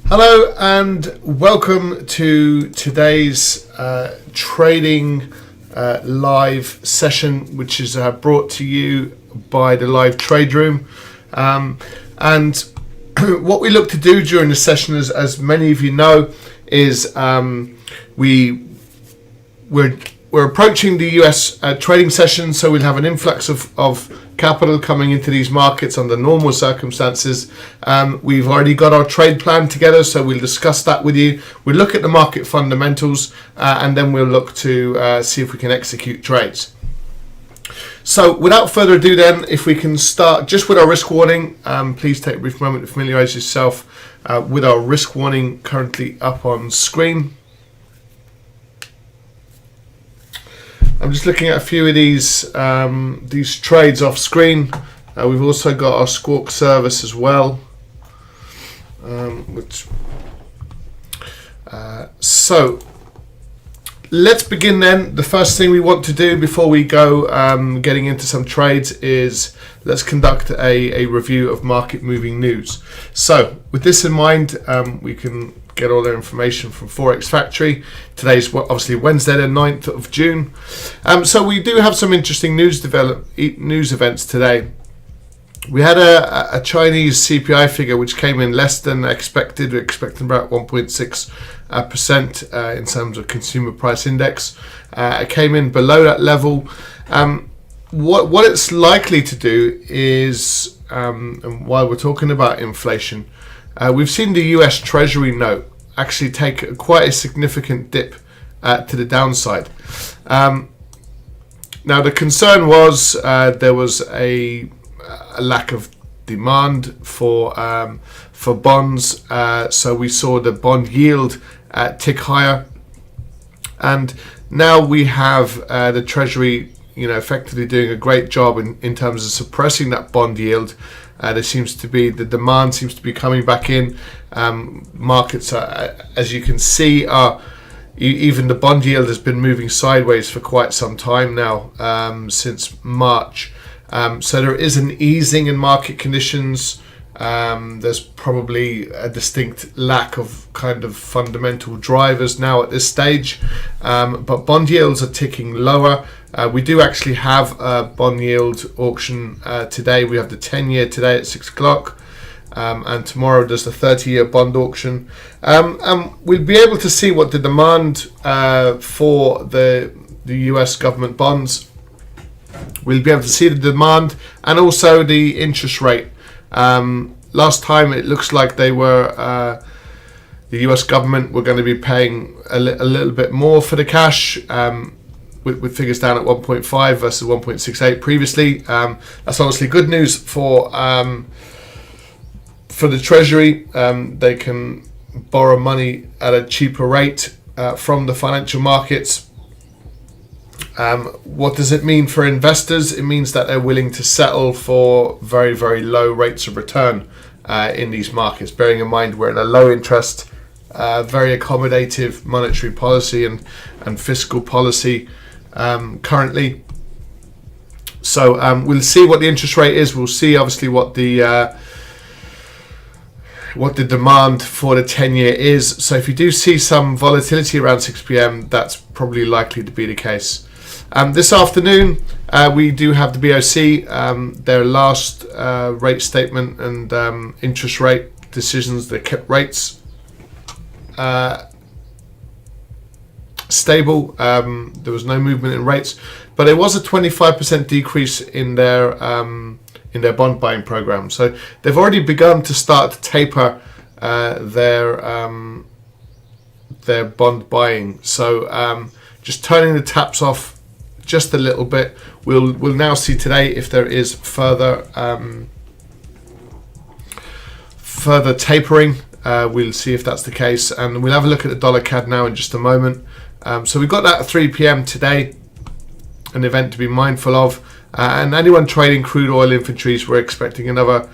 Hello and welcome to today's trading live session, which is brought to you by the live trade room. And what we look to do during the session, as many of you know, is we're approaching the US trading session, so we'll have an influx of capital coming into these markets under normal circumstances. We've already got our trade plan together, so we'll discuss that with you. We'll look at the market fundamentals and then we'll look to see if we can execute trades. So without further ado then, if we can start just with our risk warning, please take a brief moment to familiarize yourself with our risk warning currently up on screen. I'm just looking at a few of these trades off screen. We've also got our Squawk service as well. So let's begin then. The first thing we want to do before we go getting into some trades is let's conduct a review of market moving news. So with this in mind, we can get all their information from FOREX Factory. Today's obviously Wednesday the 9th of June. So we do have some interesting news events today. We had a Chinese CPI figure which came in less than expected. We're expecting about 1.6% in terms of consumer price index. It came in below that level. What it's likely to do is, and while we're talking about inflation, we've seen the US Treasury note actually take quite a significant dip to the downside. Now the concern was there was a lack of demand for bonds, so we saw the bond yield tick higher, and now we have the Treasury, effectively doing a great job in terms of suppressing that bond yield. The demand seems to be coming back in. Markets, as you can see, even the bond yield has been moving sideways for quite some time now, since March. So there is an easing in market conditions. There's probably a distinct lack of kind of fundamental drivers now at this stage, but bond yields are ticking lower. We do actually have a bond yield auction today. We have the 10-year today at 6 o'clock, and tomorrow there's the 30-year bond auction. And we'll be able to see what the demand for the US government bonds. We'll be able to see the demand and also the interest rate. Last time it looks like they were the US government were going to be paying a little bit more for the cash, with figures down at 1.5 versus 1.68 previously. That's obviously good news for the Treasury. They can borrow money at a cheaper rate from the financial markets. What does it mean for investors? It means that they're willing to settle for very, very low rates of return in these markets, bearing in mind we're in a low interest, very accommodative monetary policy and fiscal policy currently. So we'll see what the interest rate is. We'll see obviously what the demand for the 10-year is. So if you do see some volatility around 6 p.m, that's probably likely to be the case. This afternoon, we do have the BOC, their last rate statement and interest rate decisions. They kept rates stable. There was no movement in rates, but there was a 25% decrease in their bond buying program. So they've already begun to start to taper their bond buying. So just turning the taps off just a little bit. We'll now see today if there is further tapering. We'll see if that's the case, and we'll have a look at the dollar CAD now in just a moment. So we've got that at 3 p.m. today, an event to be mindful of. And anyone trading crude oil inventories, we're expecting another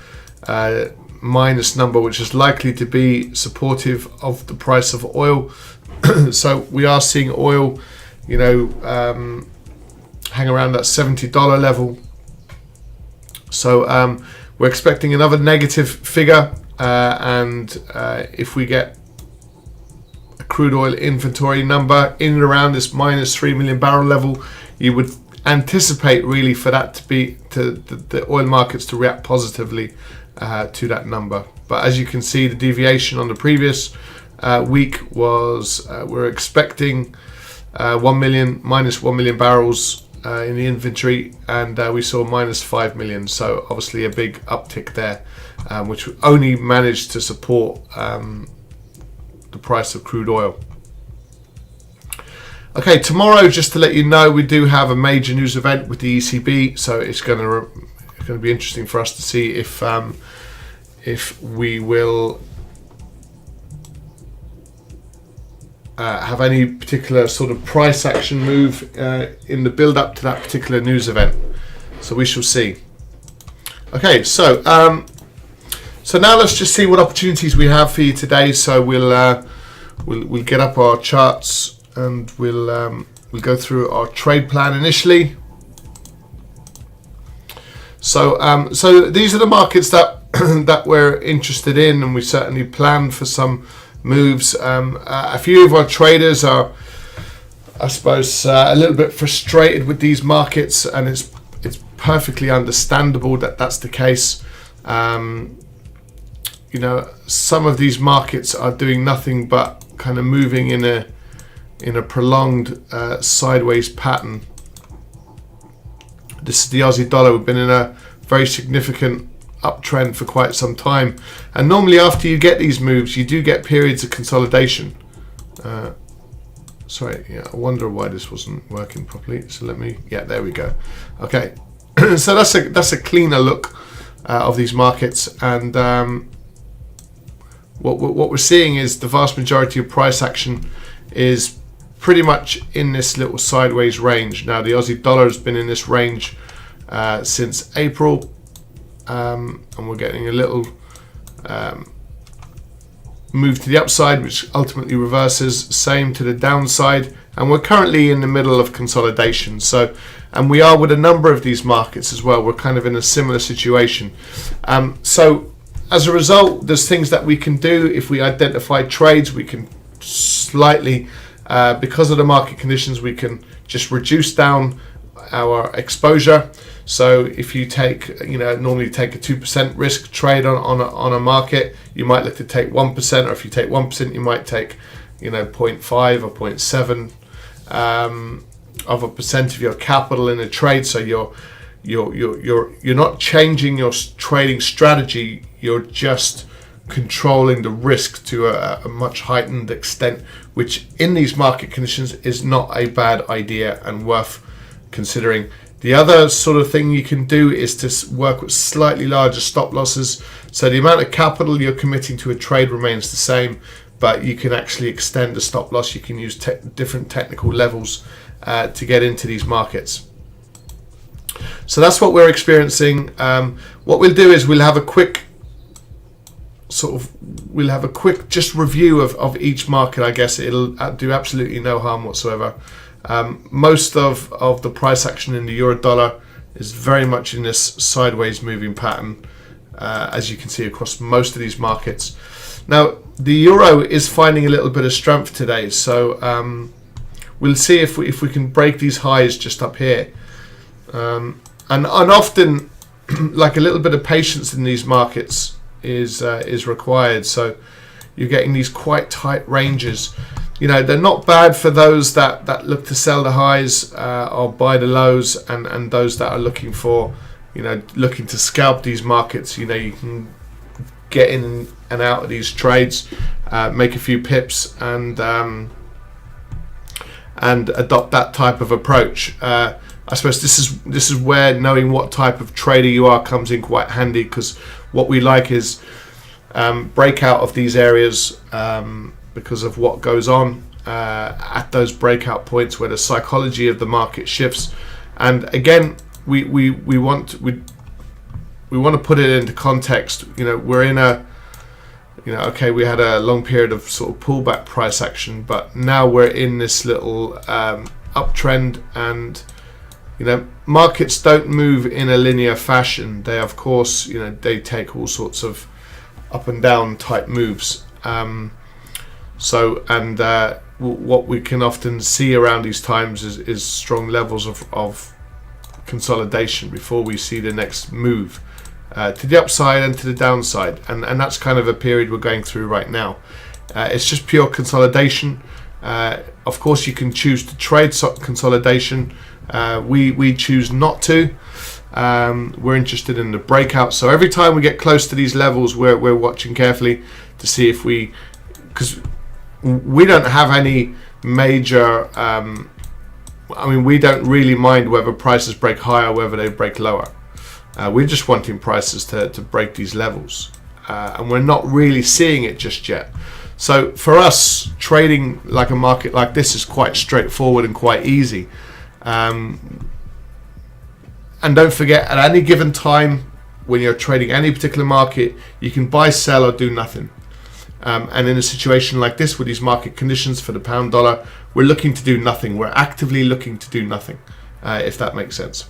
minus number, which is likely to be supportive of the price of oil. So we are seeing oil, hang around that $70 level. So we're expecting another negative figure and if we get a crude oil inventory number in and around this minus 3 million barrel level, you would anticipate really for that to be the oil markets to react positively to that number. But as you can see, the deviation on the previous week was we're expecting minus 1 million barrels in the inventory, and we saw minus 5 million. So obviously a big uptick there, which only managed to support the price of crude oil. Okay, tomorrow, just to let you know, we do have a major news event with the ECB, so it's going to be interesting for us to see if we will have any particular sort of price action move in the build up to that particular news event. So we shall see. Okay, so now let's just see what opportunities we have for you today. So we'll get up our charts and we'll go through our trade plan initially. So these are the markets that that we're interested in, and we certainly plan for some moves. A few of our traders are, I suppose, a little bit frustrated with these markets, and it's perfectly understandable that that's the case. You know, some of these markets are doing nothing but kind of moving in a prolonged sideways pattern. This is the Aussie dollar. We've been in a very significant uptrend for quite some time, and normally after you get these moves, you do get periods of consolidation. Sorry, yeah, I wonder why this wasn't working properly. So there we go. Okay, so that's a cleaner look of these markets, and what we're seeing is the vast majority of price action is pretty much in this little sideways range. Now the Aussie dollar has been in this range since April, and we're getting a little move to the upside, which ultimately reverses, same to the downside, and we're currently in the middle of consolidation. So, and we are with a number of these markets as well. We're kind of in a similar situation. So as a result, there's things that we can do. If we identify trades, we can slightly, because of the market conditions, we can just reduce down our exposure. So if you take, normally take a 2% risk trade on a market, you might look to take 1%, or if you take 1%, you might take, 0.5 or 0.7 of a percent of your capital in a trade. So you're not changing your trading strategy. You're just controlling the risk to a much heightened extent, which in these market conditions is not a bad idea and worth considering. The other sort of thing you can do is to work with slightly larger stop losses. So the amount of capital you're committing to a trade remains the same, but you can actually extend the stop loss. You can use different technical levels to get into these markets. So that's what we're experiencing. What we'll do is we'll have a quick just review of each market. I guess it'll do absolutely no harm whatsoever. Most of the price action in the euro dollar is very much in this sideways moving pattern, as you can see across most of these markets. Now the euro is finding a little bit of strength today, so we'll see if we can break these highs just up here, and often like a little bit of patience in these markets is required. So you're getting these quite tight ranges. They're not bad for those that look to sell the highs or buy the lows, and those that are looking for, looking to scalp these markets. You can get in and out of these trades, make a few pips, and adopt that type of approach. I suppose this is where knowing what type of trader you are comes in quite handy, because what we like is breakout of these areas. Because of what goes on at those breakout points where the psychology of the market shifts. And again, we want to put it into context. We're in okay, we had a long period of sort of pullback price action, but now we're in this little uptrend, and markets don't move in a linear fashion. They, of course, they take all sorts of up and down type moves. What we can often see around these times is strong levels of consolidation before we see the next move to the upside and to the downside, and that's kind of a period we're going through right now. It's just pure consolidation. Of course, you can choose to trade consolidation. We choose not to. We're interested in the breakout. So every time we get close to these levels, we're watching carefully to see if because we don't have any major. We don't really mind whether prices break higher, whether they break lower. We're just wanting prices to break these levels, and we're not really seeing it just yet. So for us, trading like a market like this is quite straightforward and quite easy. And don't forget, at any given time, when you're trading any particular market, you can buy, sell, or do nothing. And in a situation like this, with these market conditions for the pound dollar, we're looking to do nothing. We're actively looking to do nothing, if that makes sense.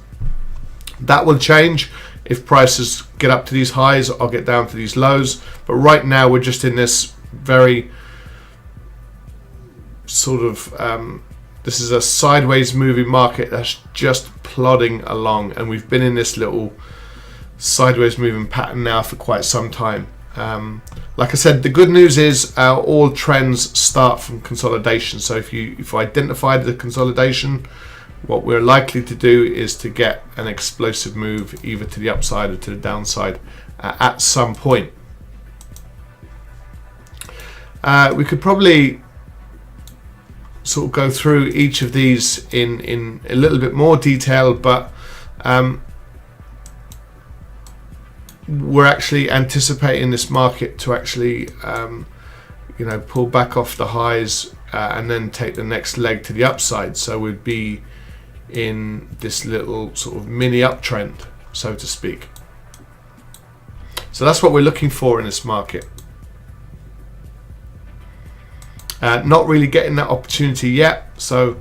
That will change if prices get up to these highs or get down to these lows. But right now, we're just in this very sort of this is a sideways moving market that's just plodding along, and we've been in this little sideways moving pattern now for quite some time. Like I said, the good news is all trends start from consolidation. So if you identify the consolidation, what we're likely to do is to get an explosive move either to the upside or to the downside at some point. We could probably sort of go through each of these in a little bit more detail, but we're actually anticipating this market to actually pull back off the highs and then take the next leg to the upside. So we'd be in this little sort of mini uptrend, so to speak. So that's what we're looking for in this market. Not really getting that opportunity yet. So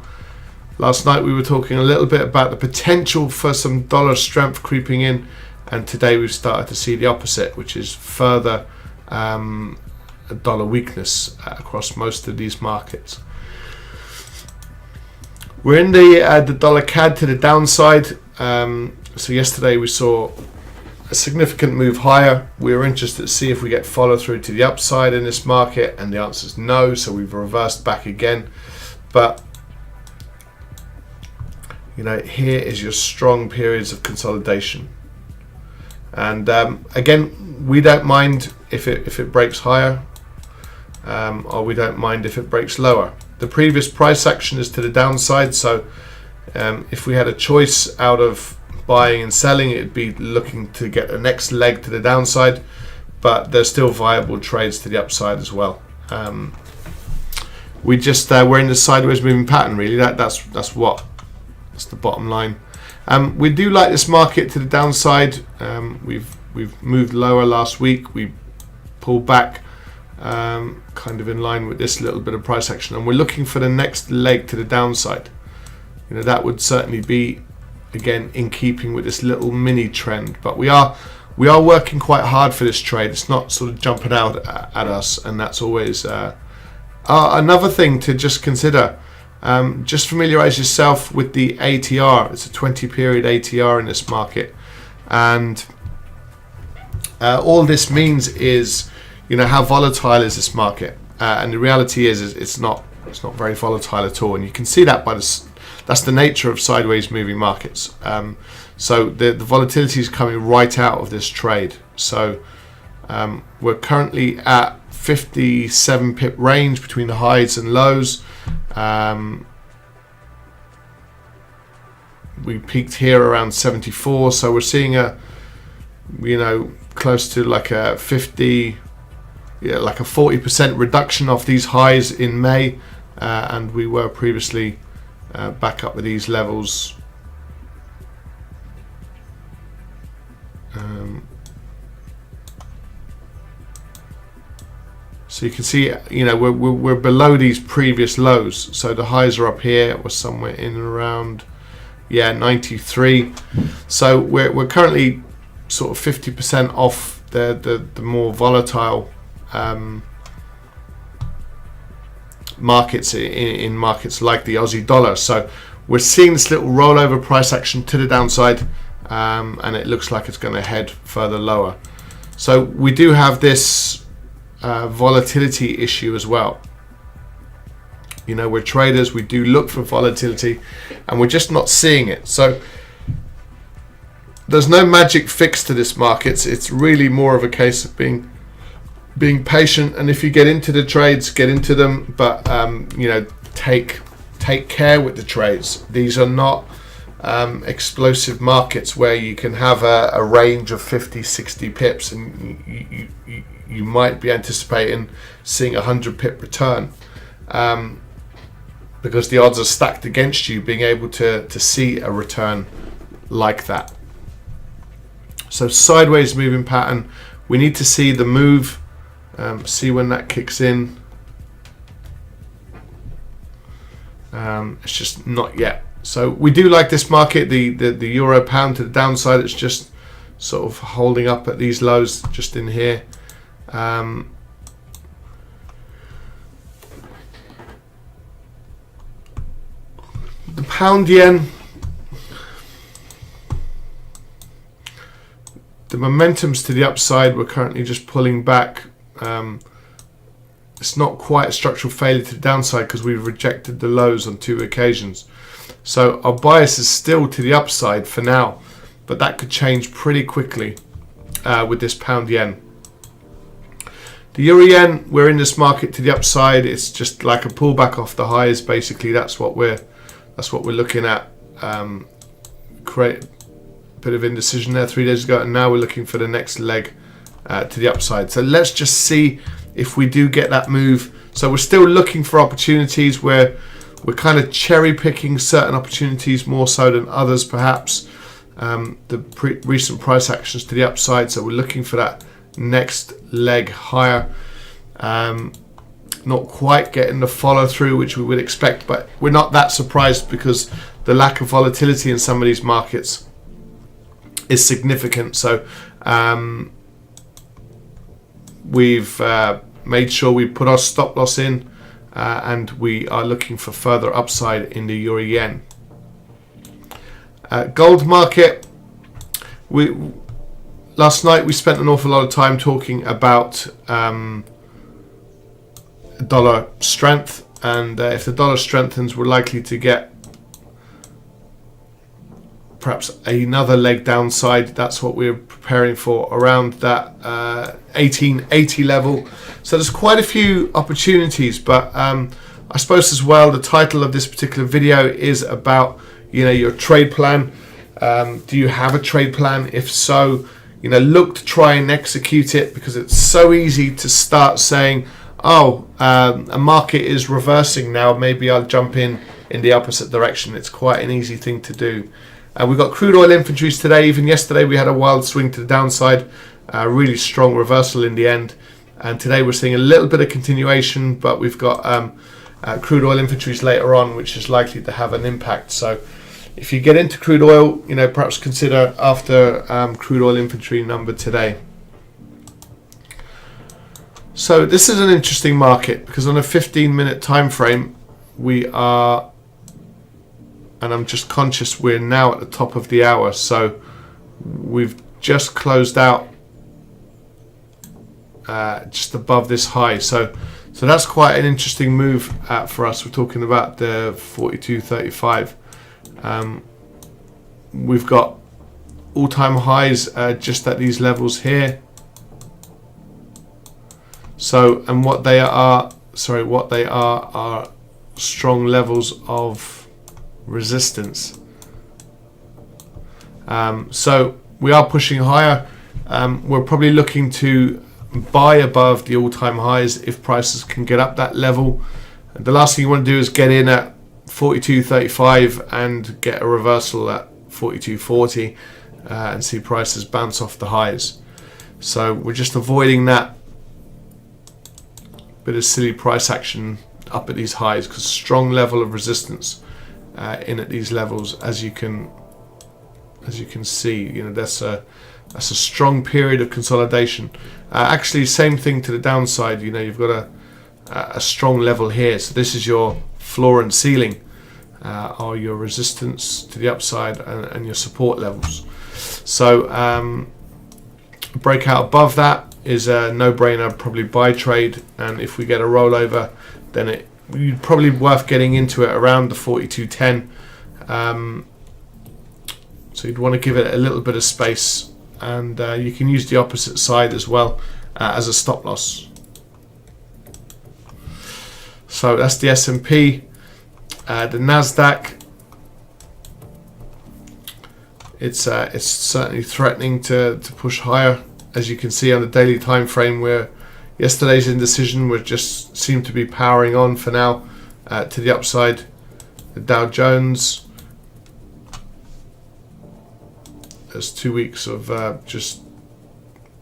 last night we were talking a little bit about the potential for some dollar strength creeping in, and today we've started to see the opposite, which is further dollar weakness across most of these markets. We're in the dollar CAD to the downside. So yesterday we saw a significant move higher. We were interested to see if we get follow through to the upside in this market, and the answer is no. So we've reversed back again. But here is your strong periods of consolidation. And again, we don't mind if it breaks higher, or we don't mind if it breaks lower. The previous price action is to the downside, so if we had a choice out of buying and selling, it'd be looking to get the next leg to the downside, but there's still viable trades to the upside as well. We're in the sideways moving pattern, really. That's the bottom line. We do like this market to the downside. We've moved lower last week. We pulled back, kind of in line with this little bit of price action, and we're looking for the next leg to the downside. That would certainly be, again, in keeping with this little mini trend. But we are working quite hard for this trade. It's not sort of jumping out at us, and that's always another thing to just consider. Just familiarize yourself with the ATR. It's a 20 period ATR in this market, and all this means is how volatile is this market, and the reality is it's not very volatile at all, and you can see that by that's the nature of sideways moving markets. So the volatility is coming right out of this trade. So we're currently at 57 pip range between the highs and lows. We peaked here around 74, so we're seeing close to like a 40% reduction of these highs in May, and we were previously back up with these levels. So you can see, we're below these previous lows. So the highs are up here. We're somewhere in and around, 93. So we're currently sort of 50% off the more volatile markets in markets like the Aussie dollar. So we're seeing this little rollover price action to the downside, and it looks like it's going to head further lower. So we do have this volatility issue as well. You know, we're traders, we do look for volatility, and we're just not seeing it. So there's no magic fix to this market. It's really more of a case of being patient, and if you get into the trades, get into them, but you know, take care with the trades. These are not explosive markets where you can have a range of 50-60 pips, and you might be anticipating seeing a 100 pip return, because the odds are stacked against you being able to see a return like that. So sideways moving pattern, we need to see the move, see when that kicks in. It's just not yet. So we do like this market, the euro pound to the downside. It's just sort of holding up at these lows just in here. The pound yen, the momentum's to the upside. We're currently just pulling back. It's not quite a structural failure to the downside because we've rejected the lows on 2 occasions. So our bias is still to the upside for now, but that could change pretty quickly with this pound yen. The euro yen, we're in this market to the upside. It's just like a pullback off the highs. Basically, that's what we're looking at. Create a bit of indecision there 3 days ago, and now we're looking for the next leg to the upside. So let's just see if we do get that move. So we're still looking for opportunities where we're kind of cherry picking certain opportunities more so than others, perhaps. The recent price actions to the upside, so we're looking for that next leg higher. Not quite getting the follow through which we would expect, but we're not that surprised because the lack of volatility in some of these markets is significant. So we've made sure we put our stop loss in, and we are looking for further upside in the euro yen. Gold market, last night we spent an awful lot of time talking about dollar strength, and if the dollar strengthens, we're likely to get perhaps another leg downside. That's what we're preparing for, around that 1880 level. So there's quite a few opportunities, but I suppose as well the title of this particular video is about, you know, your trade plan. Do you have a trade plan? If so, you know, look to try and execute it, because it's so easy to start saying, oh, a market is reversing now, maybe I'll jump in the opposite direction. It's quite an easy thing to do. We've got crude oil inventories today. Even yesterday we had a wild swing to the downside, really strong reversal in the end, and today we're seeing a little bit of continuation, but we've got crude oil inventories later on, which is likely to have an impact. So if you get into crude oil, you know, perhaps consider after crude oil inventory number today. So this is an interesting market because on a 15-minute time frame we are, and I'm just conscious we're now at the top of the hour, so we've just closed out just above this high. So that's quite an interesting move for us. We're talking about the 42.35. We've got all-time highs just at these levels here. So, and what they are strong levels of resistance. So we are pushing higher. We're probably looking to buy above the all-time highs if prices can get up that level. And the last thing you want to do is get in at 42.35 and get a reversal at 42.40 and see prices bounce off the highs. So we're just avoiding that bit of silly price action up at these highs, because strong level of resistance in at these levels, as you can see. You know, that's That's a strong period of consolidation. Actually, same thing to the downside. You know, you've got a strong level here. So this is your floor and ceiling, or your resistance to the upside and your support levels. So breakout above that is a no-brainer, probably buy trade. And if we get a rollover, then you'd probably worth getting into it around the 42.10. So you'd want to give it a little bit of space, and you can use the opposite side as well as a stop loss. So that's the S&P. The Nasdaq, it's certainly threatening to push higher, as you can see on the daily time frame, where yesterday's indecision would just seem to be powering on for now to the upside. The Dow Jones, there's 2 weeks of just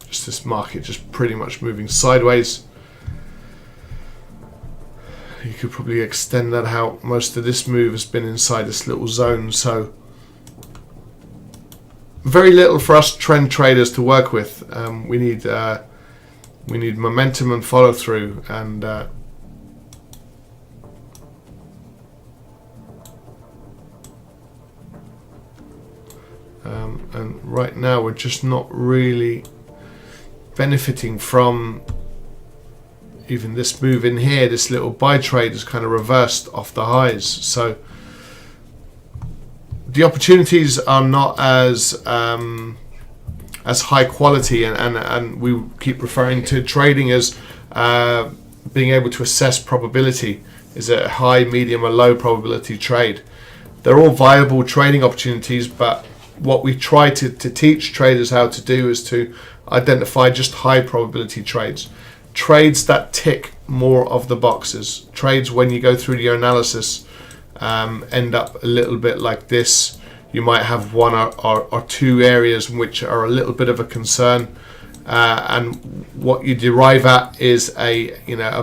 this market just pretty much moving sideways. You could probably extend that out. Most of this move has been inside this little zone, so very little for us trend traders to work with. We need momentum and follow through, and right now we're just not really benefiting from even this move in here. This little buy trade has kind of reversed off the highs, so the opportunities are not as high quality, and we keep referring to trading as being able to assess probability. Is it a high, medium or low probability trade? They're all viable trading opportunities, but what we try to teach traders how to do is to identify just high probability trades. Trades that tick more of the boxes. Trades, when you go through your analysis, end up a little bit like this. You might have one or two areas which are a little bit of a concern, and what you derive at is a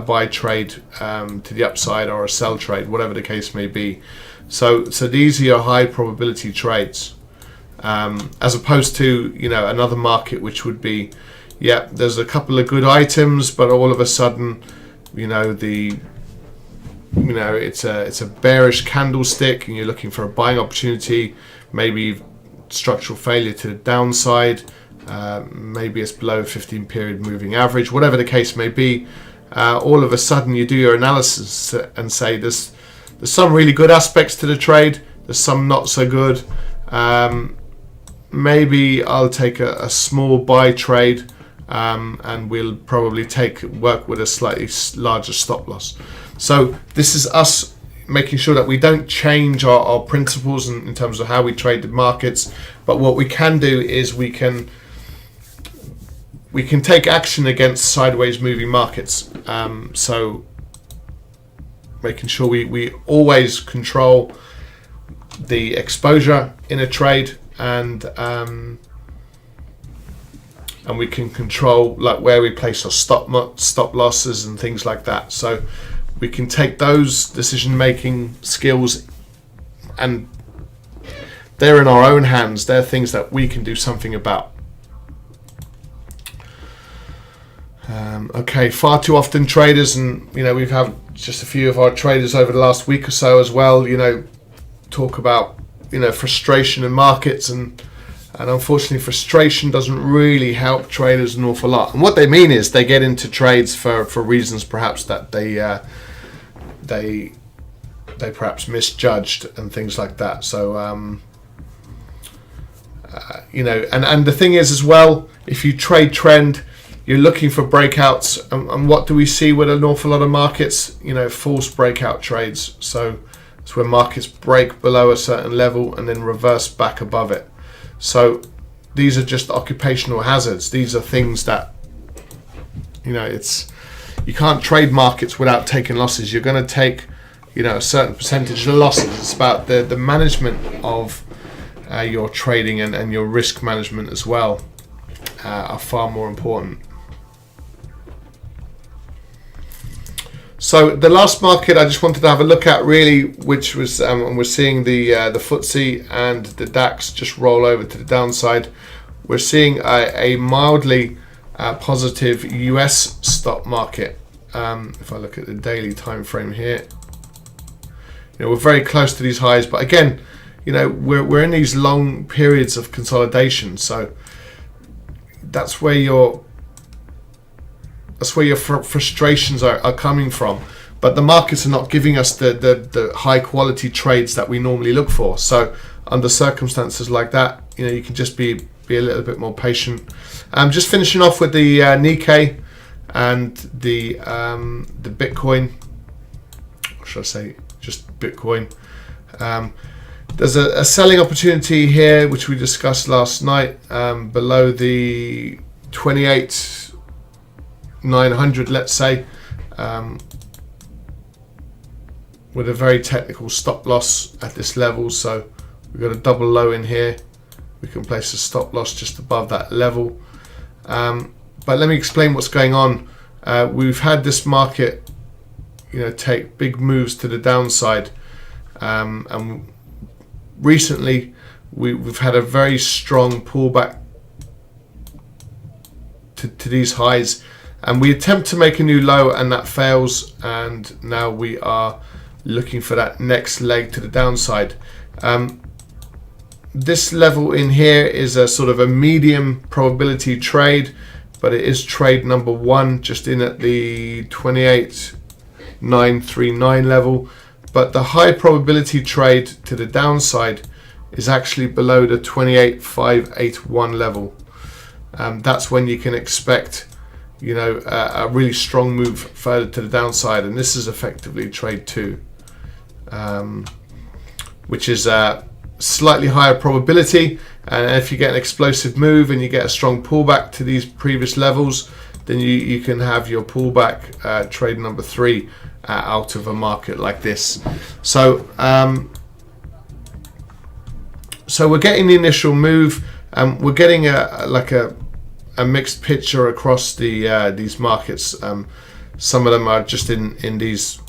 buy trade to the upside, or a sell trade, whatever the case may be. So these are your high probability trades, as opposed to another market which would be, yeah, there's a couple of good items, but all of a sudden, it's a bearish candlestick, and you're looking for a buying opportunity. Maybe structural failure to the downside. Maybe it's below 15 period moving average. Whatever the case may be, all of a sudden you do your analysis and say there's some really good aspects to the trade. There's some not so good. Maybe I'll take a small buy trade. And we'll probably work with a slightly larger stop loss. So this is us making sure that we don't change our principles in terms of how we trade the markets. But what we can do is we can take action against sideways moving markets. So making sure we always control the exposure in a trade, and we can control like where we place our stop losses and things like that. So we can take those decision-making skills, and they're in our own hands. They're things that we can do something about. Okay, far too often traders, and we've had just a few of our traders over the last week or so as well, talk about frustration in markets, and unfortunately frustration doesn't really help traders an awful lot. And what they mean is they get into trades for reasons perhaps that they perhaps misjudged and things like that. So and the thing is as well, if you trade trend, you're looking for breakouts, and what do we see with an awful lot of markets? False breakout trades. So it's where markets break below a certain level and then reverse back above it. So these are just occupational hazards. These are things that you can't trade markets without taking losses. You're going to take a certain percentage of losses. It's about the management of your trading and your risk management as well are far more important. So the last market I just wanted to have a look at really, which was we're seeing the FTSE and the DAX just roll over to the downside, we're seeing a mildly positive US stock market. If I look at the daily time frame here, we're very close to these highs, but again, we're in these long periods of consolidation, so that's where your frustrations are coming from. But the markets are not giving us the high quality trades that we normally look for. So under circumstances like that, you can just be a little bit more patient. Just finishing off with the Nikkei and the Bitcoin. Or should I say just Bitcoin? There's a selling opportunity here, which we discussed last night, below the 28,900, let's say, with a very technical stop loss at this level. So we've got a double low in here. We can place a stop loss just above that level. But let me explain what's going on. We've had this market, take big moves to the downside, and recently we've had a very strong pullback to these highs, and we attempt to make a new low and that fails, and now we are looking for that next leg to the downside. This level in here is a sort of a medium probability trade, but it is trade number one, just in at the 28,939 level. But the high probability trade to the downside is actually below the 28,581 level. That's when you can expect a really strong move further to the downside, and this is effectively trade 2, which is a slightly higher probability. And if you get an explosive move and you get a strong pullback to these previous levels, then you can have your pullback trade number 3 out of a market like this. So so we're getting the initial move, we're getting a mixed picture across these markets. Some of them are just in these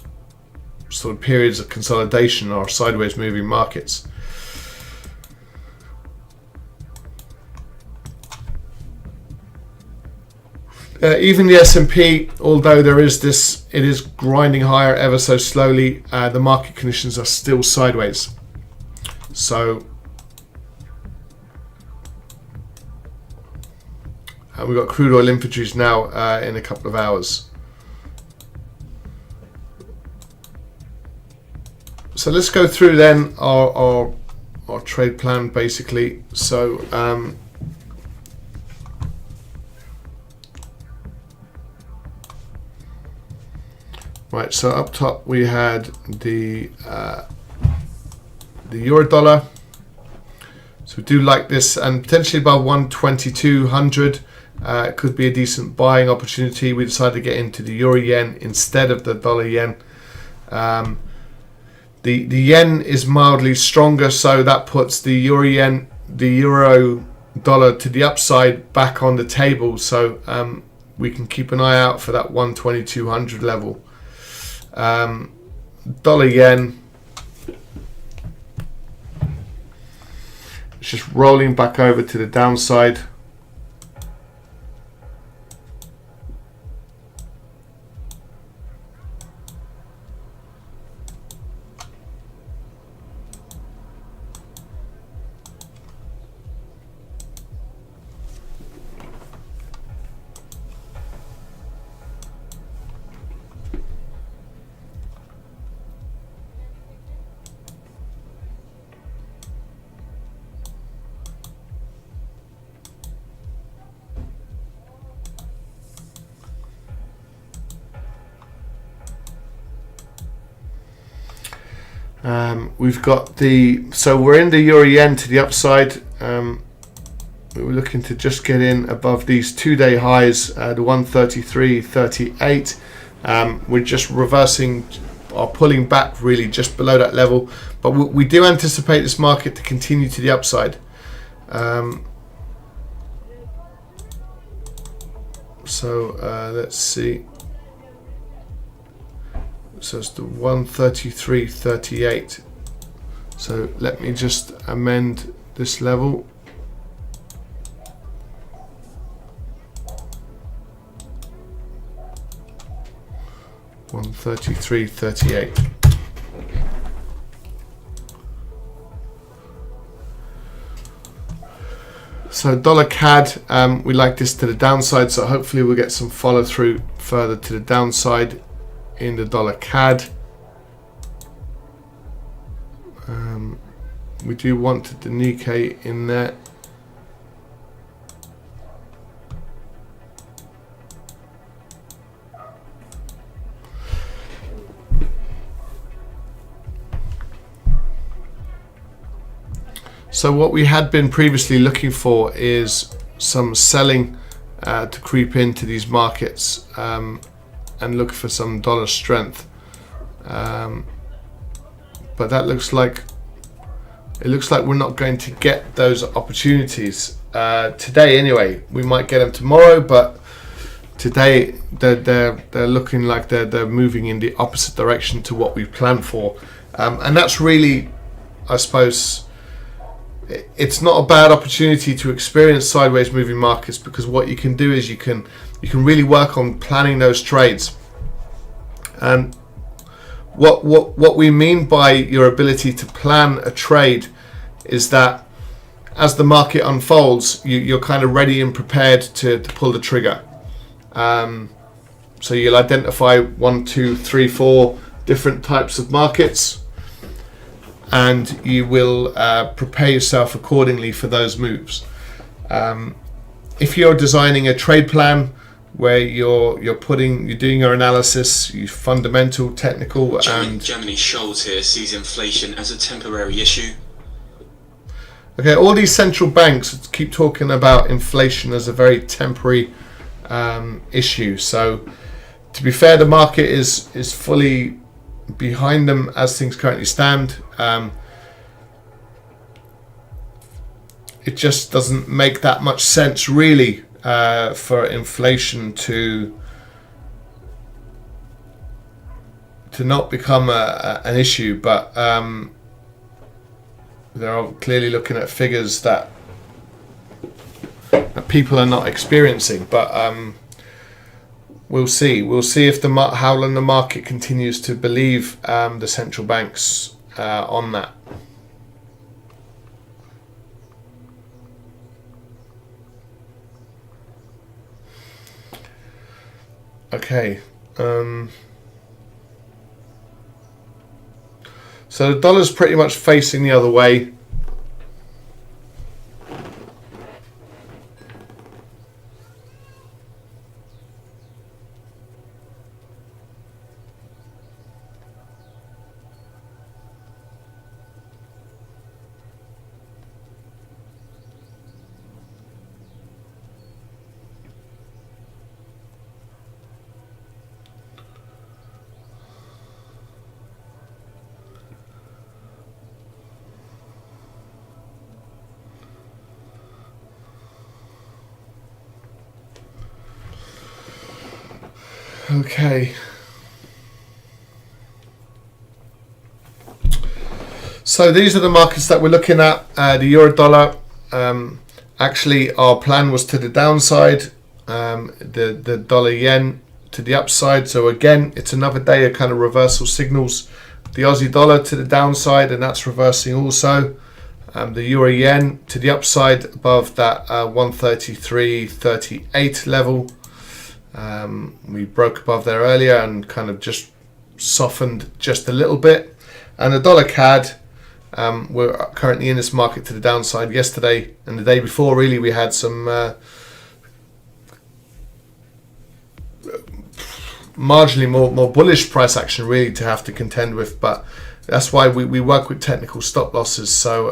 sort of periods of consolidation or sideways moving markets. Even the S&P, although it is grinding higher ever so slowly, the market conditions are still sideways. So we've got crude oil inventories now in a couple of hours. So let's go through then our trade plan basically. So right, so up top we had the euro dollar. So we do like this, and potentially above 122.00. It could be a decent buying opportunity. We decided to get into the euro yen instead of the dollar yen. The yen is mildly stronger, so that puts the euro dollar to the upside back on the table. So we can keep an eye out for that 122.00 level. Dollar yen, it's just rolling back over to the downside. We've got so we're in the euro yen to the upside. We're looking to just get in above these 2-day highs, the 133.38. We're just reversing or pulling back really just below that level, but we do anticipate this market to continue to the upside. So let's see. So it's the 133.38. So let me just amend this level. 133.38. So dollar CAD, we like this to the downside, so hopefully we'll get some follow through further to the downside in the dollar CAD. We do want the Nikkei in there. So what we had been previously looking for is some selling to creep into these markets and look for some dollar strength. But that looks like we're not going to get those opportunities today. Anyway, we might get them tomorrow, but today they're looking like they're moving in the opposite direction to what we planned for, and that's really, I suppose, it's not a bad opportunity to experience sideways moving markets, because what you can do is you can really work on planning those trades. And what we mean by your ability to plan a trade is that as the market unfolds, you're kind of ready and prepared to pull the trigger. So you'll identify 1, 2, 3, 4 different types of markets, and you will prepare yourself accordingly for those moves. If you're designing a trade plan where you're doing your analysis, you fundamental, technical, and Germany Scholz here sees inflation as a temporary issue. Okay, all these central banks keep talking about inflation as a very temporary issue. So, to be fair, the market is fully behind them as things currently stand. It just doesn't make that much sense, really, for inflation to not become an issue. But they're clearly looking at figures that people are not experiencing. But we'll see. We'll see if how long the market continues to believe the central banks on that. Okay. So the dollar's pretty much facing the other way. Okay. So these are the markets that we're looking at. The euro dollar, actually our plan was to the downside, the dollar yen to the upside. So again, it's another day of kind of reversal signals. The Aussie dollar to the downside, and that's reversing also. The euro yen to the upside above that 133.38 level. We broke above there earlier and kind of just softened just a little bit. And the dollar CAD, we're currently in this market to the downside. Yesterday and the day before, really, we had some marginally more bullish price action really to have to contend with, but that's why we work with technical stop losses. So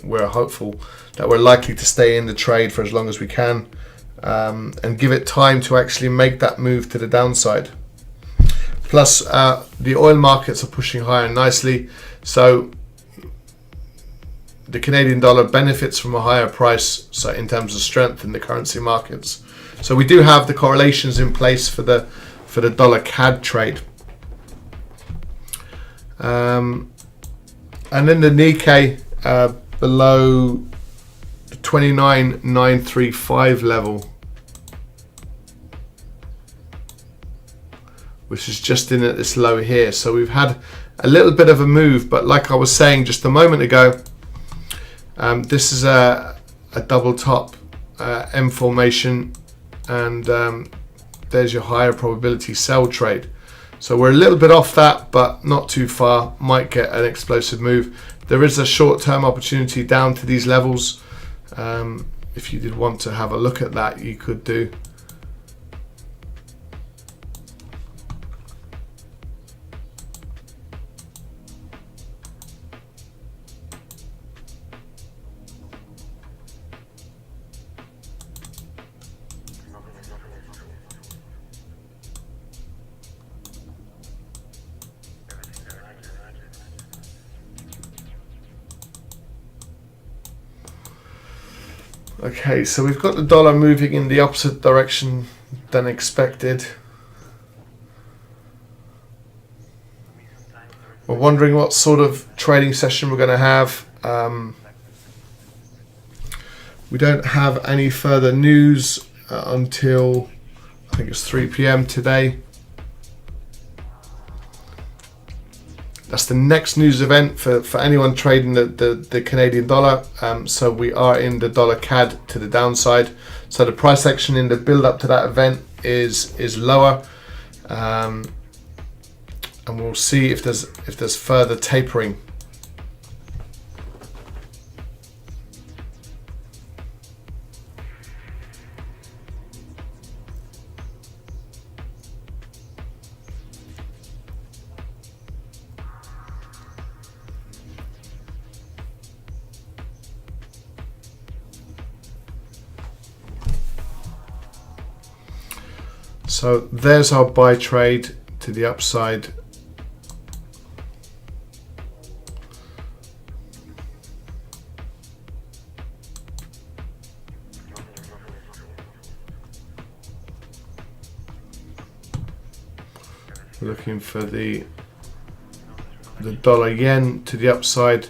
we're hopeful that we're likely to stay in the trade for as long as we can. And give it time to actually make that move to the downside. Plus, the oil markets are pushing higher nicely, so the Canadian dollar benefits from a higher price, so in terms of strength in the currency markets. So we do have the correlations in place for the dollar CAD trade. And then the Nikkei below the 29,935 level. which is just in at this low here. So we've had a little bit of a move, but like I was saying just a moment ago, this is a double top M formation, and there's your higher probability sell trade. So we're a little bit off that, but not too far. Might get an explosive move. There is a short-term opportunity down to these levels. If you did want to have a look at that, you could do. Okay, so we've got the dollar moving in the opposite direction than expected. We're wondering what sort of trading session we're going to have. We don't have any further news until I think it's 3 p.m. today. That's the next news event for anyone trading the Canadian dollar. So we are in the dollar CAD to the downside. So the price action in the build up to that event is lower, and we'll see if there's further tapering. So there's our buy trade to the upside. We're looking for the dollar yen to the upside.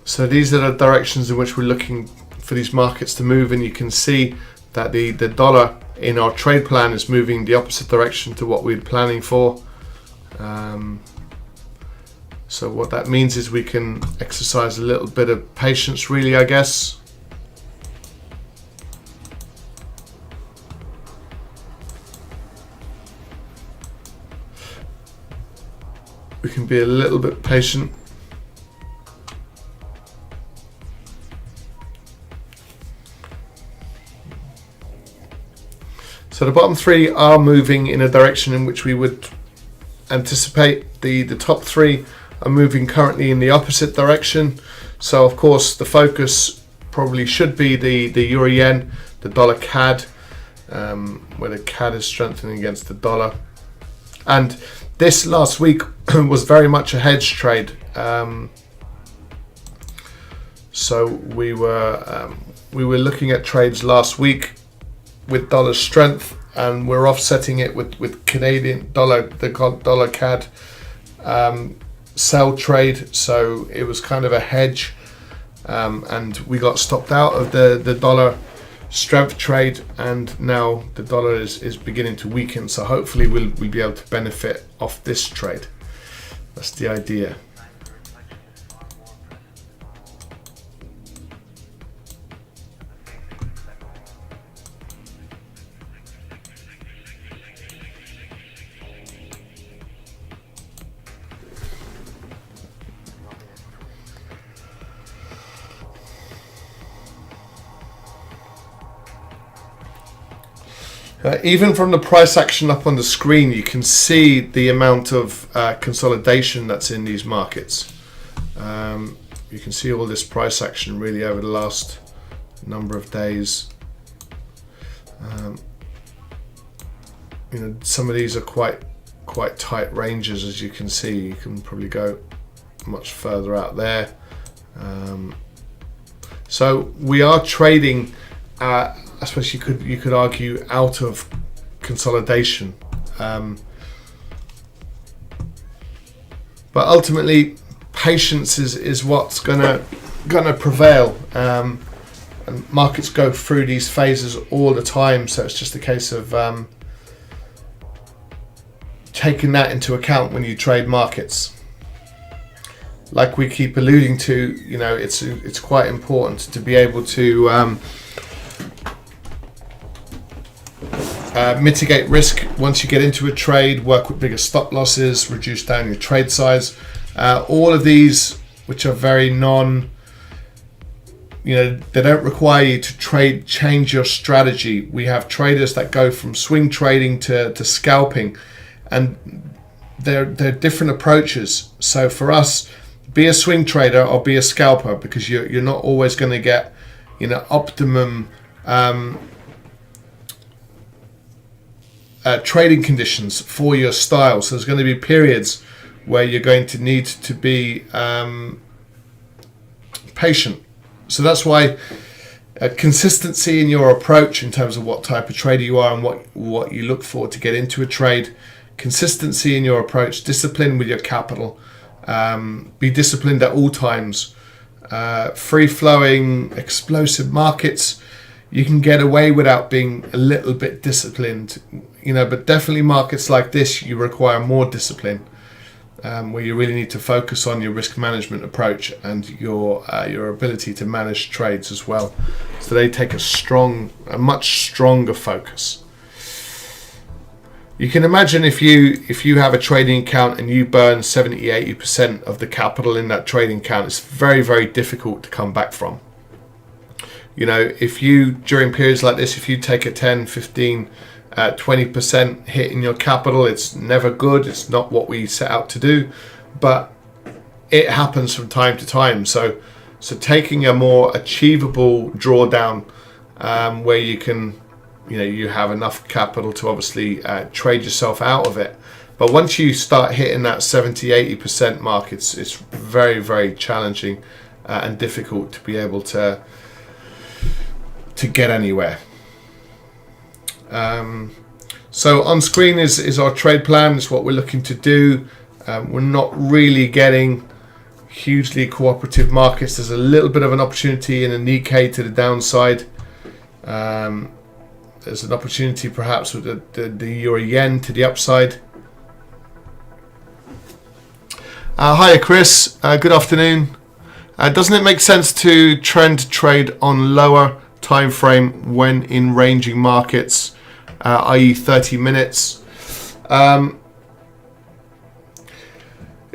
So these are the directions in which we're looking for these markets to move, and you can see that the dollar in our trade plan is moving the opposite direction to what we're planning for. So what that means is we can exercise a little bit of patience, really, I guess. We can be a little bit patient. So the bottom three are moving in a direction in which we would anticipate. The top three are moving currently in the opposite direction. So of course the focus probably should be the euro yen, the dollar CAD, where the CAD is strengthening against the dollar. And this last week was very much a hedge trade. So we were looking at trades last week with dollar strength, and we're offsetting it with Canadian dollar, the dollar CAD sell trade. So it was kind of a hedge, and we got stopped out of the dollar strength trade, and now the dollar is beginning to weaken. So hopefully we'll be able to benefit off this trade. That's the idea. Even from the price action up on the screen, you can see the amount of consolidation that's in these markets. You can see all this price action really over the last number of days. Some of these are quite tight ranges, as you can see. You can probably go much further out there. So we are trading, I suppose you could argue, out of consolidation, but ultimately patience is what's gonna prevail. And markets go through these phases all the time, so it's just a case of taking that into account when you trade markets. Like we keep alluding to, it's quite important to be able to mitigate risk once you get into a trade, work with bigger stop losses, reduce down your trade size. All of these, which are very they don't require you to change your strategy. We have traders that go from swing trading to scalping, and they're different approaches. So for us, be a swing trader or be a scalper, because you're not always going to get optimum trading conditions for your style. So there's going to be periods where you're going to need to be patient. So that's why consistency in your approach in terms of what type of trader you are and what you look for to get into a trade, consistency in your approach, discipline with your capital, be disciplined at all times. Free-flowing, explosive markets, you can get away without being a little bit disciplined, but definitely markets like this, you require more discipline, where you really need to focus on your risk management approach and your ability to manage trades as well. So they take a much stronger focus. You can imagine if you have a trading account and you burn 70-80% of the capital in that trading account, it's very, very difficult to come back from. If you, during periods like this, if you take a 10, 15, 20% hit in your capital, it's never good. It's not what we set out to do, but it happens from time to time. So taking a more achievable drawdown, where you can, you have enough capital to obviously trade yourself out of it. But once you start hitting that 70-80% mark, it's very, very challenging and difficult to be able to get anywhere. So on screen is our trade plan. Is what we're looking to do. We're not really getting hugely cooperative markets. There's a little bit of an opportunity in a Nikkei to the downside. There's an opportunity perhaps with the euro yen to the upside. Hiya Chris, good afternoon. Doesn't it make sense to trend trade on lower time frame when in ranging markets, i.e. 30 minutes?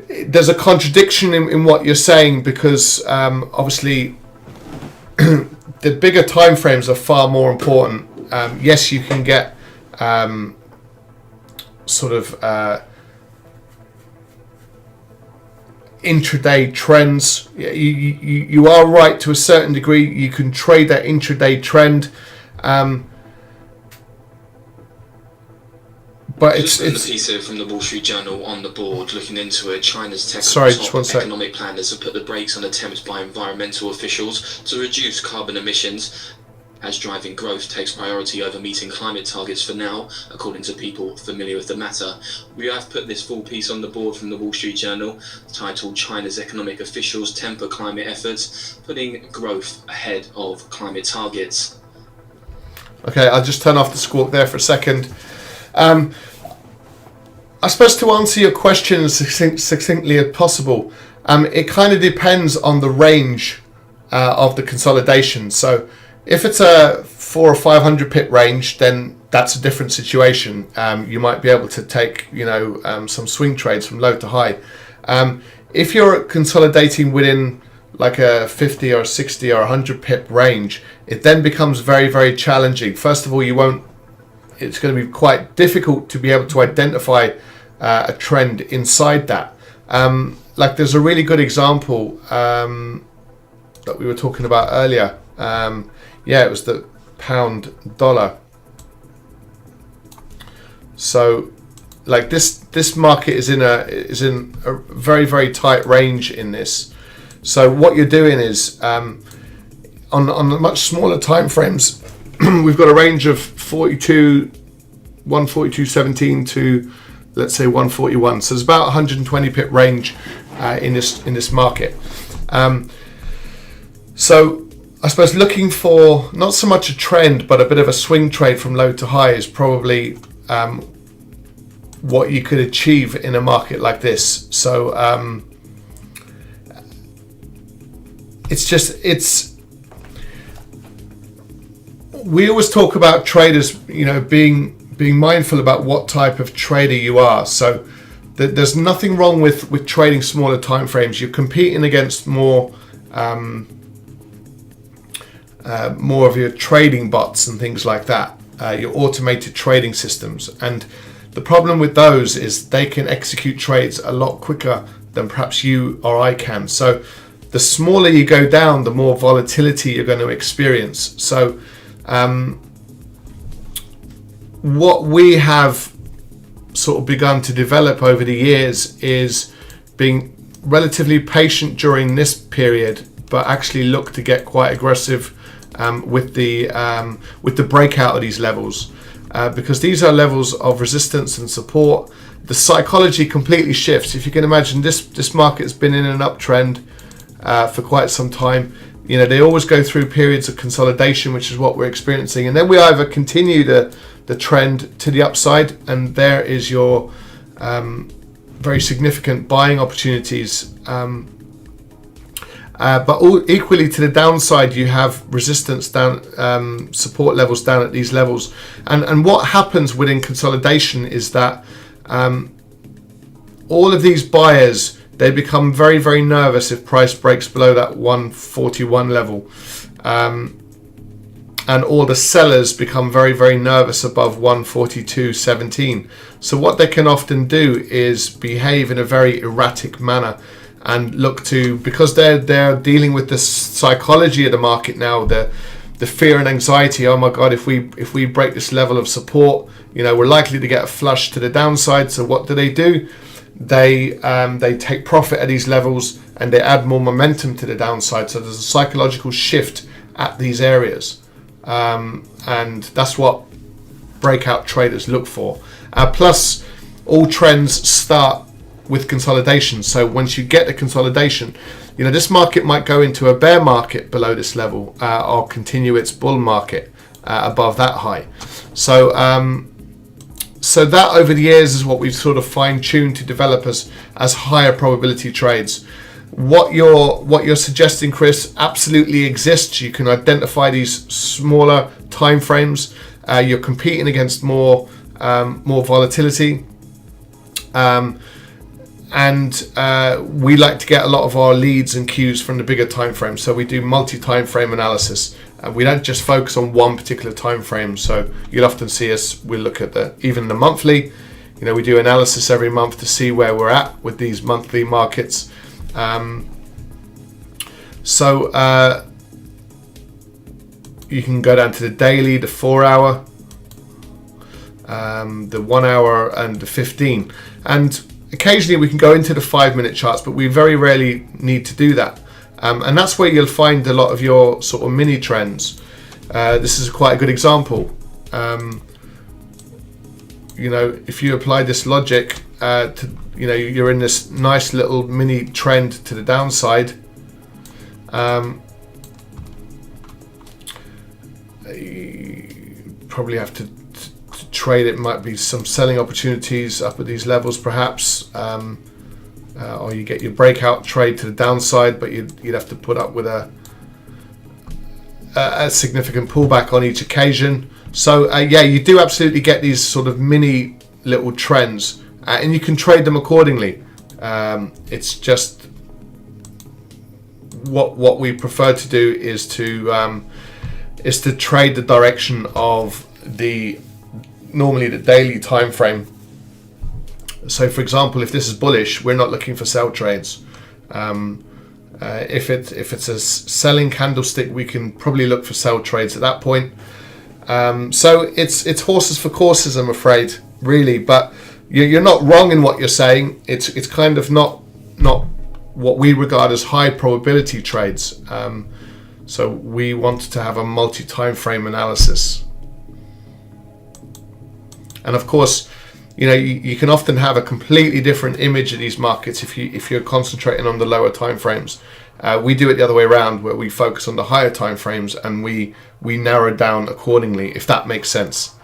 There's a contradiction in what you're saying, because obviously the bigger time frames are far more important. Yes, you can get intraday trends. You are right to a certain degree. You can trade that intraday trend, but it's a piece here from the Wall Street Journal on the board looking into it. China's top economic planners have put the brakes on attempts by environmental officials to reduce carbon emissions, as driving growth takes priority over meeting climate targets for now, according to people familiar with the matter. We have put this full piece on the board from the Wall Street Journal, titled China's Economic Officials Temper Climate Efforts, Putting Growth Ahead of Climate Targets. Okay, I'll just turn off the squawk there for a second. I suppose to answer your question as succinctly as possible, it kind of depends on the range of the consolidation. So if it's a 400 or 500 pip range, then that's a different situation. You might be able to take, some swing trades from low to high. If you're consolidating within like a 50 or 60 or 100 pip range, it then becomes very, very challenging. First of all, you won't it's going to be quite difficult to be able to identify a trend inside that. Like there's a really good example that we were talking about earlier. It was the pound dollar. So like this market is in a very, very tight range in this. So what you're doing is on the much smaller time frames, we've got a range of 142.17 to, let's say, 141. So there's about 120 pip range in this market. So I suppose looking for not so much a trend, but a bit of a swing trade from low to high is probably what you could achieve in a market like this. So we always talk about traders, being mindful about what type of trader you are. So there's nothing wrong with trading smaller time frames. You're competing against more of your trading bots and things like that, your automated trading systems. And the problem with those is they can execute trades a lot quicker than perhaps you or I can. So the smaller you go down, the more volatility you're going to experience. So what we have sort of begun to develop over the years is being relatively patient during this period, but actually look to get quite aggressive with the breakout of these levels, because these are levels of resistance and support. The psychology completely shifts. If you can imagine, this market has been in an uptrend for quite some time. They always go through periods of consolidation, which is what we're experiencing, and then we either continue the trend to the upside, and there is your very significant buying opportunities. But equally to the downside, you have resistance down, support levels down at these levels. And what happens within consolidation is that all of these buyers, they become very, very nervous if price breaks below that 141 level. And all the sellers become very, very nervous above 142.17. So what they can often do is behave in a very erratic manner and look to, because they're dealing with the psychology of the market now, the fear and anxiety. Oh my God, if we break this level of support, we're likely to get a flush to the downside. So what do? They take profit at these levels and they add more momentum to the downside. So there's a psychological shift at these areas, and that's what breakout traders look for. Plus, all trends start with consolidation. So once you get the consolidation, this market might go into a bear market below this level, or continue its bull market above that high. So so that over the years is what we've sort of fine-tuned to develop as higher probability trades. What you're suggesting, Chris, absolutely exists. You can identify these smaller time frames. You're competing against more volatility. And we like to get a lot of our leads and cues from the bigger time frame. So we do multi-time frame analysis. We don't just focus on one particular time frame. So you'll often see us, we look at even the monthly. We do analysis every month to see where we're at with these monthly markets. So you can go down to the daily, the 4 hour, the 1 hour, and the 15. And occasionally we can go into the 5-minute charts, but we very rarely need to do that. And that's where you'll find a lot of your sort of mini trends. This is quite a good example. If you apply this logic to, you're in this nice little mini trend to the downside. You probably have to trade it. Might be some selling opportunities up at these levels, perhaps, or you get your breakout trade to the downside, but you'd have to put up with a significant pullback on each occasion. So you do absolutely get these sort of mini little trends, and you can trade them accordingly. It's just what we prefer to do is to trade the direction of the normally the daily time frame. So for example, if this is bullish, we're not looking for sell trades. If it's a selling candlestick, we can probably look for sell trades at that point. So it's horses for courses, I'm afraid, really. But you're not wrong in what you're saying. It's kind of not what we regard as high probability trades. So we want to have a multi-time frame analysis. And of course, you can often have a completely different image of these markets if you're concentrating on the lower time frames. We do it the other way around, where we focus on the higher time frames and we narrow down accordingly, if that makes sense.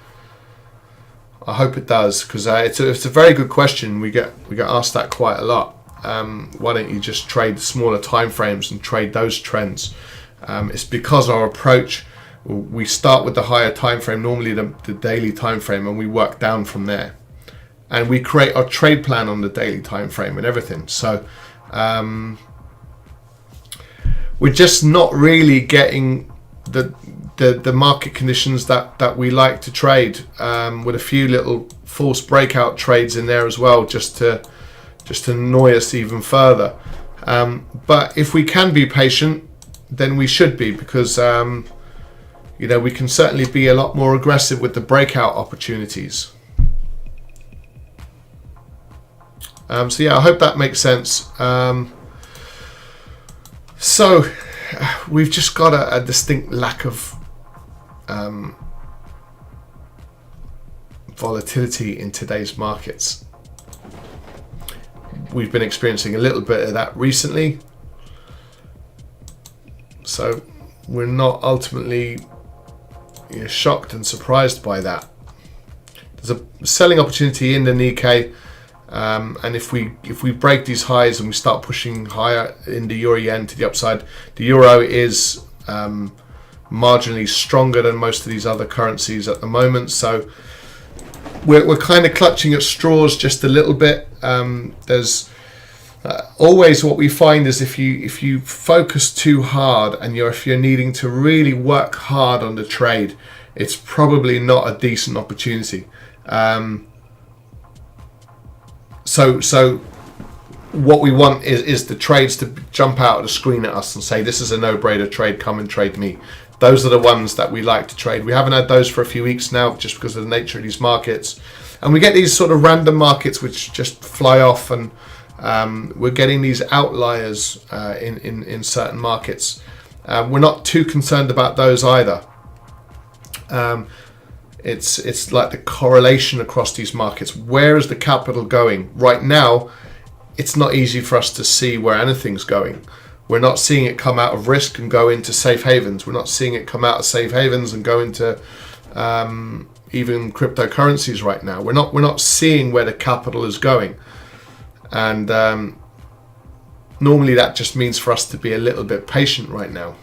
I hope it does, because it's a very good question. We get asked that quite a lot. Why don't you just trade the smaller time frames and trade those trends? It's because our approach, we start with the higher time frame, normally the daily time frame, and we work down from there. And we create our trade plan on the daily time frame and everything. So we're just not really getting the market conditions that we like to trade, with a few little false breakout trades in there as well, just to annoy us even further. But if we can be patient, then we should be, because we can certainly be a lot more aggressive with the breakout opportunities. So yeah, I hope that makes sense. So we've just got a distinct lack of volatility in today's markets. We've been experiencing a little bit of that recently. So we're not ultimately shocked and surprised by that. There's a selling opportunity in the Nikkei. And if we break these highs and we start pushing higher in the euro yen to the upside, the euro is marginally stronger than most of these other currencies at the moment. So we're kind of clutching at straws just a little bit. There's always what we find is if you focus too hard and if you're needing to really work hard on the trade, it's probably not a decent opportunity. So what we want is the trades to jump out of the screen at us and say, this is a no-brainer trade, come and trade me. Those are the ones that we like to trade. We haven't had those for a few weeks now, just because of the nature of these markets. And we get these sort of random markets which just fly off, and we're getting these outliers in certain markets. We're not too concerned about those either. It's like the correlation across these markets. Where is the capital going? Right now, it's not easy for us to see where anything's going. We're not seeing it come out of risk and go into safe havens. We're not seeing it come out of safe havens and go into even cryptocurrencies right now. We're not seeing where the capital is going. And normally that just means for us to be a little bit patient right now.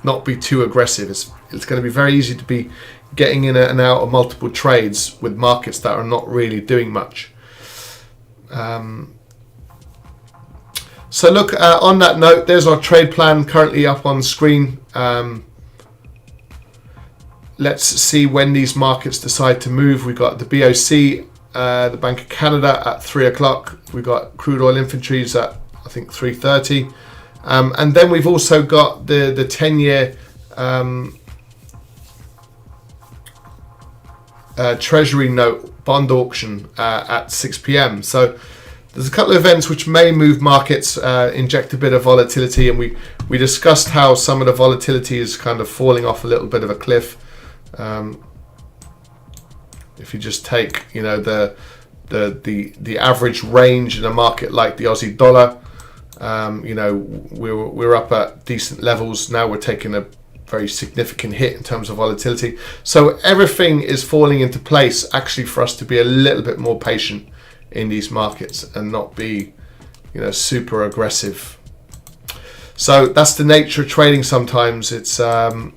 Not be too aggressive. It's going to be very easy to be getting in and out of multiple trades with markets that are not really doing much. So look, on that note, there's our trade plan currently up on screen. Let's see when these markets decide to move. We've got the BOC, the Bank of Canada at 3 o'clock. We've got crude oil inventories at, I think, 3:30. And then we've also got the 10-year Treasury note bond auction at 6 p.m. So there's a couple of events which may move markets, inject a bit of volatility, and we discussed how some of the volatility is kind of falling off a little bit of a cliff. If you just take, the average range in a market like the Aussie dollar, we're up at decent levels. Now we're taking a very significant hit in terms of volatility. So everything is falling into place actually for us to be a little bit more patient in these markets and not be, super aggressive. So that's the nature of trading sometimes. It's that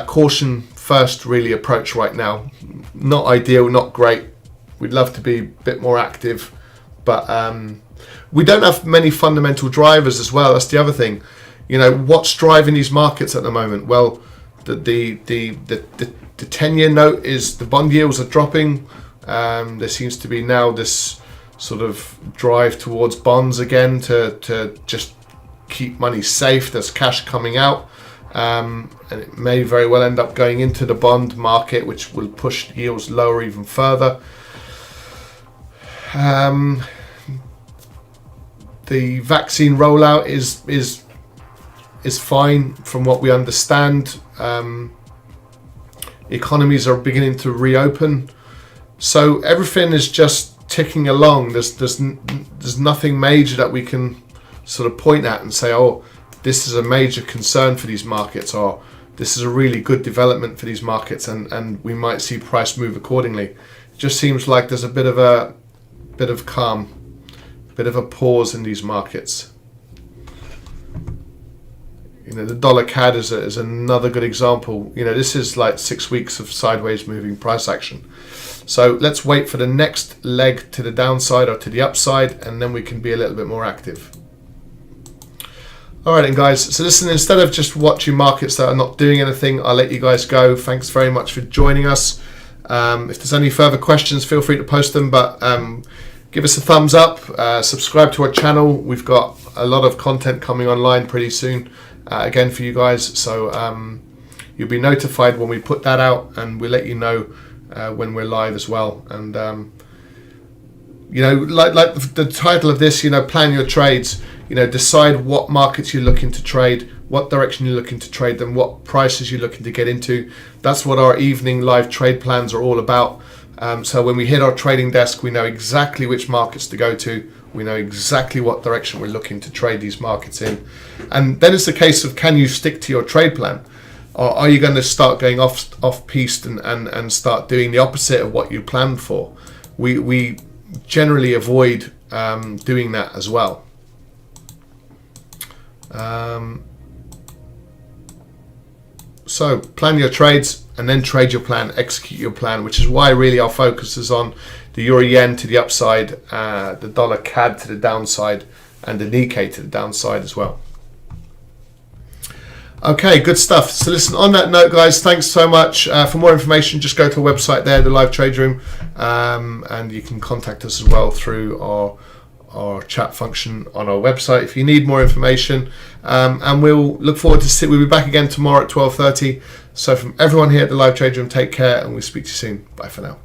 caution first really approach right now. Not ideal, not great. We'd love to be a bit more active, but we don't have many fundamental drivers as well. That's the other thing. What's driving these markets at the moment? Well, the 10-year note is, the bond yields are dropping. There seems to be now this sort of drive towards bonds again to just keep money safe. There's cash coming out, and it may very well end up going into the bond market, which will push yields lower even further. The vaccine rollout is fine from what we understand. Economies are beginning to reopen, so everything is just ticking along. There's nothing major that we can sort of point at and say, oh, this is a major concern for these markets, or this is a really good development for these markets, and we might see price move accordingly. It just seems like there's a bit of calm, a bit of a pause in these markets. You know, the dollar CAD is another good example. You know, this is like 6 weeks of sideways moving price action. So let's wait for the next leg to the downside or to the upside, and then we can be a little bit more active. All right, then, guys. So listen, instead of just watching markets that are not doing anything, I'll let you guys go. Thanks very much for joining us. If there's any further questions, feel free to post them, but give us a thumbs up, subscribe to our channel. We've got a lot of content coming online pretty soon, again, for you guys. So you'll be notified when we put that out, and we'll let you know when we're live as well. And you know, like the title of this, you know, plan your trades. You know, decide what markets you're looking to trade, what direction you're looking to trade them, what prices you're looking to get into. That's what our evening live trade plans are all about. So when we hit our trading desk, we know exactly which markets to go to. We know exactly what direction we're looking to trade these markets in. And then it's a case of, can you stick to your trade plan? Or are you going to start going off-piste and start doing the opposite of what you planned for? We generally avoid doing that as well. So plan your trades and then trade your plan, execute your plan, which is why really our focus is on the Euro Yen to the upside, the dollar CAD to the downside, and the Nikkei to the downside as well. Okay, good stuff. So listen, on that note, guys, thanks so much. For more information, just go to our website there, the live trade room, and you can contact us as well through our chat function on our website if you need more information. And we'll look forward to we'll be back again tomorrow at 12:30. So from everyone here at the live trade room, take care, and we'll speak to you soon. Bye for now.